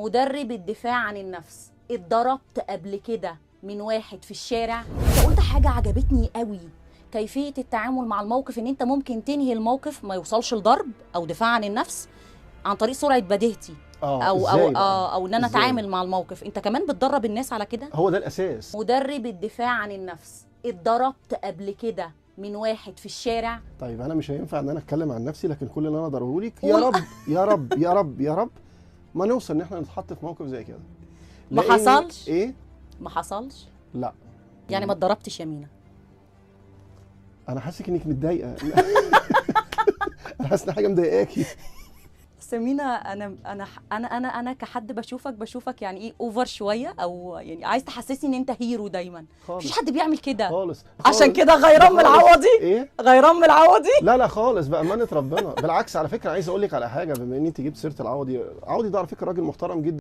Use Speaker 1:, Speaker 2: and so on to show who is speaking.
Speaker 1: مدرب الدفاع عن النفس. اتضربت قبل كده من واحد في الشارع؟ انت قلت حاجة عجبتني قوي، كيفية التعامل مع الموقف، ان انت ممكن تنهي الموقف ما يوصلش لضرب او دفاع عن النفس عن طريق سرعة بديهتي او ان انا اتعامل مع الموقف. انت كمان بتدرب الناس على كده؟
Speaker 2: هو ده الاساس.
Speaker 1: مدرب الدفاع عن النفس. اتضربت قبل كده من واحد في الشارع؟
Speaker 2: طيب انا مش هينفع ان انا اتكلم عن نفسي، لكن كل اللي انا اقدره لك يا رب يا رب يا رب يا رب ما نوصل ان احنا نتحط في موقف زي كده.
Speaker 1: ما حصلش؟
Speaker 2: ايه؟
Speaker 1: ما حصلش؟
Speaker 2: لا.
Speaker 1: يعني ما اتضربتش يا مينا؟
Speaker 2: انا حاسك انك متضايقه. انا حاسس ان حاجه مضايقاكي.
Speaker 1: بس يا مينا، انا كحد بشوفك يعني ايه، اوفر شويه، او يعني عايز تحسسني ان انت هيرو دايما. مفيش حد بيعمل كده
Speaker 2: خالص.
Speaker 1: عشان كده غيران من العوضي.
Speaker 2: ايه؟
Speaker 1: غيران من العوضي؟
Speaker 2: لا خالص، بامانه ربنا. بالعكس، على فكره عايز اقول لك على حاجه، بما ان انت جبت سيره العوضي. العوضي ده على فكره راجل محترم جدا.